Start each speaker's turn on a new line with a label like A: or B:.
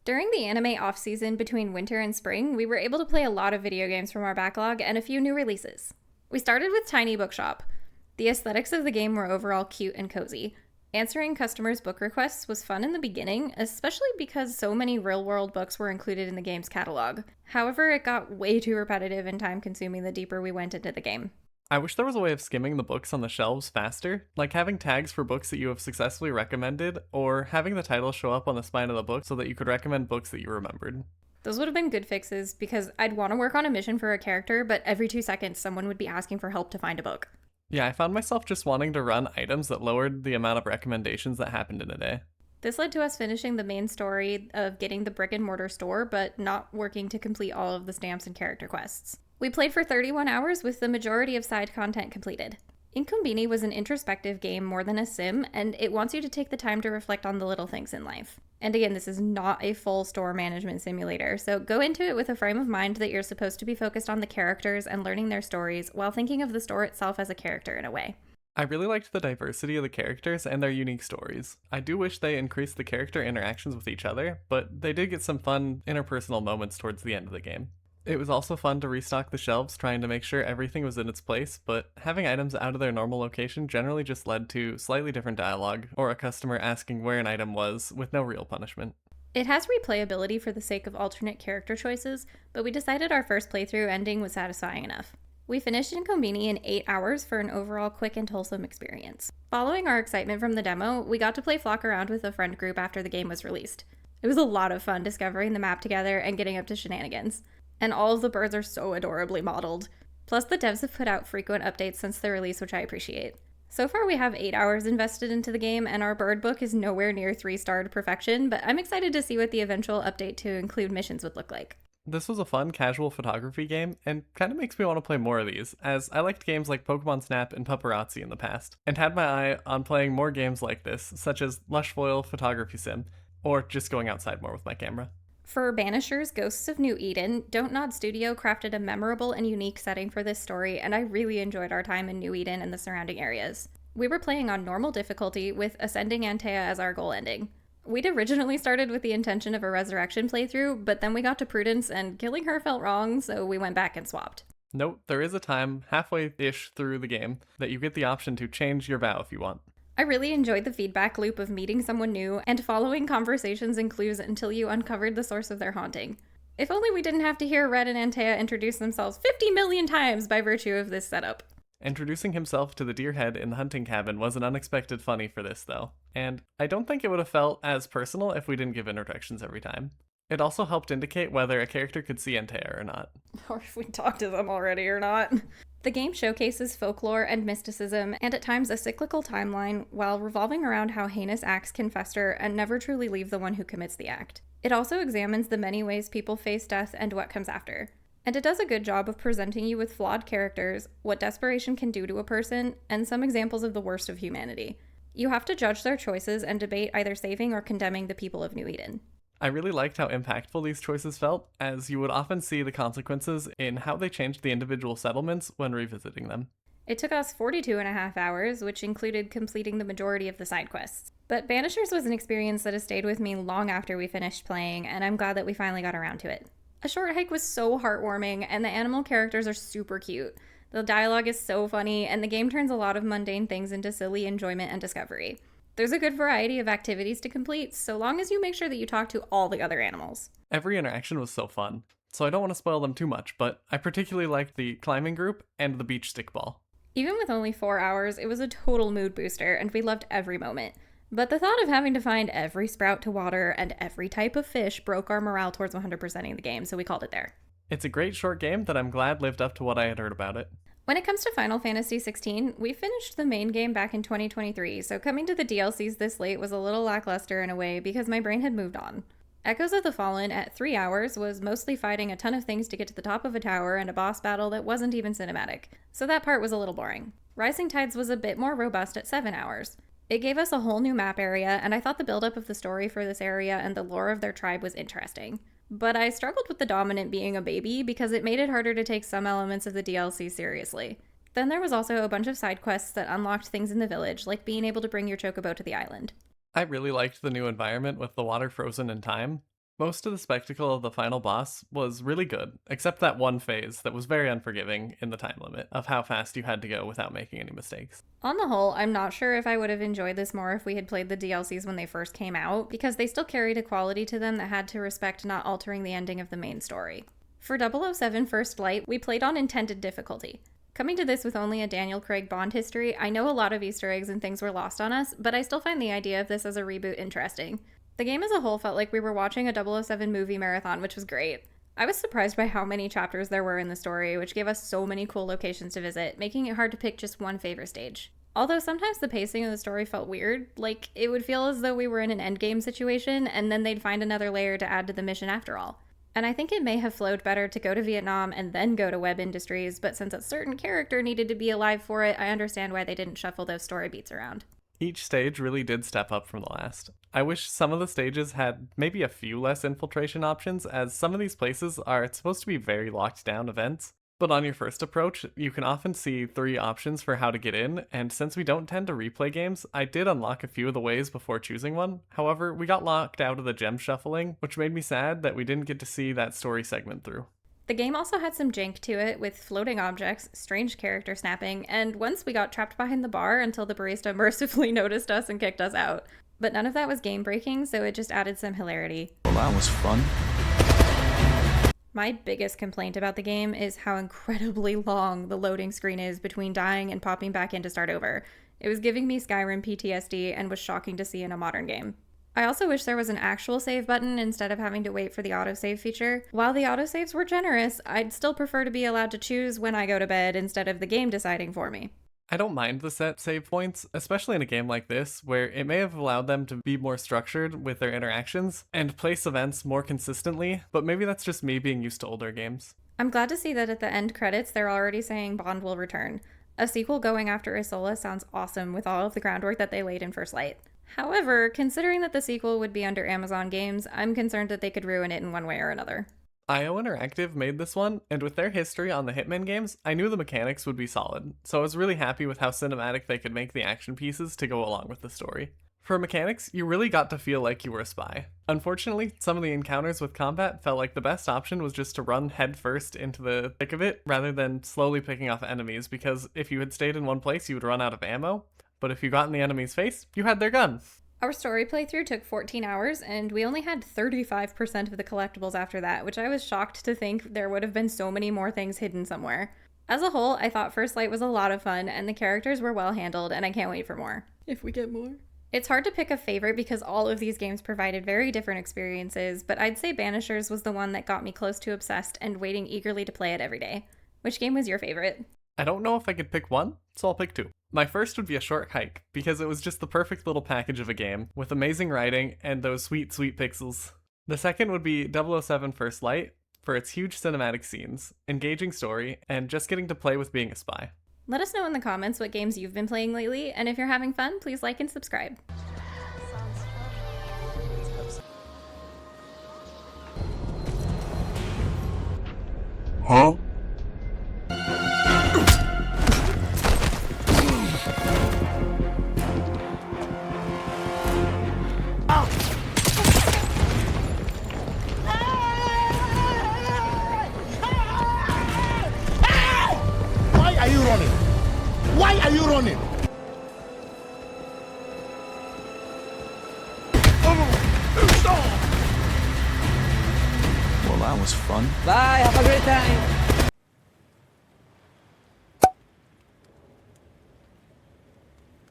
A: During the anime off-season between winter and spring, we were able to play a lot of video games from our backlog and a few new releases. We started with Tiny Bookshop. The aesthetics of the game were overall cute and cozy. Answering customers' book requests was fun in the beginning, especially because so many real-world books were included in the game's catalog. However, it got way too repetitive and time-consuming the deeper we went into the game.
B: I wish there was a way of skimming the books on the shelves faster, like having tags for books that you have successfully recommended, or having the title show up on the spine of the book so that you could recommend books that you remembered.
A: Those would have been good fixes because I'd want to work on a mission for a character, but every 2 seconds someone would be asking for help to find a book.
B: Yeah, I found myself just wanting to run items that lowered the amount of recommendations that happened in a day.
A: This led to us finishing the main story of getting the brick and mortar store, but not working to complete all of the stamps and character quests. We played for 31 hours with the majority of side content completed. InKonbini was an introspective game more than a sim, and it wants you to take the time to reflect on the little things in life. And again, this is not a full store management simulator, so go into it with a frame of mind that you're supposed to be focused on the characters and learning their stories while thinking of the store itself as a character in a way.
B: I really liked the diversity of the characters and their unique stories. I do wish they increased the character interactions with each other, but they did get some fun interpersonal moments towards the end of the game. It was also fun to restock the shelves, trying to make sure everything was in its place, but having items out of their normal location generally just led to slightly different dialogue, or a customer asking where an item was, with no real punishment.
A: It has replayability for the sake of alternate character choices, but we decided our first playthrough ending was satisfying enough. We finished InKonbini in 8 hours for an overall quick and wholesome experience. Following our excitement from the demo, we got to play Flock around with a friend group after the game was released. It was a lot of fun discovering the map together and getting up to shenanigans. And all of the birds are so adorably modeled. Plus, the devs have put out frequent updates since the release, which I appreciate. So far, we have 8 hours invested into the game, and our bird book is nowhere near 3-starred perfection, but I'm excited to see what the eventual update to include missions would look like.
B: This was a fun, casual photography game, and kind of makes me want to play more of these, as I liked games like Pokemon Snap and Paparazzi in the past, and had my eye on playing more games like this, such as Lush Foil Photography Sim, or just going outside more with my camera.
A: For Banishers Ghosts of New Eden, Don't Nod Studio crafted a memorable and unique setting for this story, and I really enjoyed our time in New Eden and the surrounding areas. We were playing on normal difficulty with Ascending Antea as our goal ending. We'd originally started with the intention of a resurrection playthrough, but then we got to Prudence and killing her felt wrong, so we went back and swapped.
B: Note, there is a time, halfway-ish through the game, that you get the option to change your vow if you want.
A: I really enjoyed the feedback loop of meeting someone new and following conversations and clues until you uncovered the source of their haunting. If only we didn't have to hear Red and Antea introduce themselves 50 million times by virtue of this setup.
B: Introducing himself to the deer head in the hunting cabin was an unexpected funny for this, though, and I don't think it would have felt as personal if we didn't give introductions every time. It also helped indicate whether a character could see Antea or not.
A: Or if we talked to them already or not. The game showcases folklore and mysticism, and at times a cyclical timeline, while revolving around how heinous acts can fester and never truly leave the one who commits the act. It also examines the many ways people face death and what comes after. And it does a good job of presenting you with flawed characters, what desperation can do to a person, and some examples of the worst of humanity. You have to judge their choices and debate either saving or condemning the people of New Eden.
B: I really liked how impactful these choices felt, as you would often see the consequences in how they changed the individual settlements when revisiting them.
A: It took us 42.5 hours, which included completing the majority of the side quests. But Banishers was an experience that has stayed with me long after we finished playing, and I'm glad that we finally got around to it. A short hike was so heartwarming, and the animal characters are super cute. The dialogue is so funny, and the game turns a lot of mundane things into silly enjoyment and discovery. There's a good variety of activities to complete, so long as you make sure that you talk to all the other animals.
B: Every interaction was so fun, so I don't want to spoil them too much, but I particularly liked the climbing group and the beach stickball.
A: Even with only 4 hours, it was a total mood booster, and we loved every moment. But the thought of having to find every sprout to water and every type of fish broke our morale towards 100%ing the game, so we called it there.
B: It's a great short game that I'm glad lived up to what I had heard about it.
A: When it comes to Final Fantasy XVI, we finished the main game back in 2023, so coming to the DLCs this late was a little lackluster in a way because my brain had moved on. Echoes of the Fallen at 3 hours was mostly fighting a ton of things to get to the top of a tower and a boss battle that wasn't even cinematic, so that part was a little boring. Rising Tides was a bit more robust at 7 hours. It gave us a whole new map area, and I thought the buildup of the story for this area and the lore of their tribe was interesting. But I struggled with the dominant being a baby because it made it harder to take some elements of the DLC seriously. Then there was also a bunch of side quests that unlocked things in the village, like being able to bring your chocobo to the island.
B: I really liked the new environment with the water frozen in time. Most of the spectacle of the final boss was really good, except that one phase that was very unforgiving in the time limit of how fast you had to go without making any mistakes.
A: On the whole, I'm not sure if I would have enjoyed this more if we had played the DLCs when they first came out, because they still carried a quality to them that had to respect not altering the ending of the main story. For 007 First Light, we played on intended difficulty. Coming to this with only a Daniel Craig Bond history, I know a lot of Easter eggs and things were lost on us, but I still find the idea of this as a reboot interesting. The game as a whole felt like we were watching a 007 movie marathon, which was great. I was surprised by how many chapters there were in the story, which gave us so many cool locations to visit, making it hard to pick just one favorite stage. Although sometimes the pacing of the story felt weird, like it would feel as though we were in an endgame situation and then they'd find another layer to add to the mission after all. And I think it may have flowed better to go to Vietnam and then go to Web Industries, but since a certain character needed to be alive for it, I understand why they didn't shuffle those story beats around.
B: Each stage really did step up from the last. I wish some of the stages had maybe a few less infiltration options, as some of these places are supposed to be very locked down events. But on your first approach, you can often see 3 options for how to get in, and since we don't tend to replay games, I did unlock a few of the ways before choosing one. However, we got locked out of the gem shuffling, which made me sad that we didn't get to see that story segment through.
A: The game also had some jank to it, with floating objects, strange character snapping, and once we got trapped behind the bar until the barista mercifully noticed us and kicked us out. But none of that was game breaking, so it just added some hilarity.
C: Well, that was fun.
A: My biggest complaint about the game is how incredibly long the loading screen is between dying and popping back in to start over. It was giving me Skyrim PTSD and was shocking to see in a modern game. I also wish there was an actual save button instead of having to wait for the autosave feature. While the autosaves were generous, I'd still prefer to be allowed to choose when I go to bed instead of the game deciding for me.
B: I don't mind the set save points, especially in a game like this, where it may have allowed them to be more structured with their interactions and place events more consistently, but maybe that's just me being used to older games.
A: I'm glad to see that at the end credits they're already saying Bond will return. A sequel going after Isola sounds awesome with all of the groundwork that they laid in First Light. However, considering that the sequel would be under Amazon Games, I'm concerned that they could ruin it in one way or another.
B: IO Interactive made this one, and with their history on the Hitman games, I knew the mechanics would be solid, so I was really happy with how cinematic they could make the action pieces to go along with the story. For mechanics, you really got to feel like you were a spy. Unfortunately, some of the encounters with combat felt like the best option was just to run headfirst into the thick of it, rather than slowly picking off enemies, because if you had stayed in one place, you would run out of ammo, but if you got in the enemy's face, you had their gun.
A: Our story playthrough took 14 hours, and we only had 35% of the collectibles after that, which I was shocked to think there would have been so many more things hidden somewhere. As a whole, I thought First Light was a lot of fun, and the characters were well handled, and I can't wait for more. If we get more. It's hard to pick a favorite because all of these games provided very different experiences, but I'd say Banishers was the one that got me close to obsessed and waiting eagerly to play it every day. Which game was your favorite?
B: I don't know if I could pick one, so I'll pick 2. My first would be A Short Hike, because it was just the perfect little package of a game, with amazing writing and those sweet, sweet pixels. The second would be 007 First Light, for its huge cinematic scenes, engaging story, and just getting to play with being a spy.
A: Let us know in the comments what games you've been playing lately, and if you're having fun, please like and subscribe.
C: Huh?
D: Why are you running? Why are you running?
C: Well, that was fun.
E: Bye, have a great time.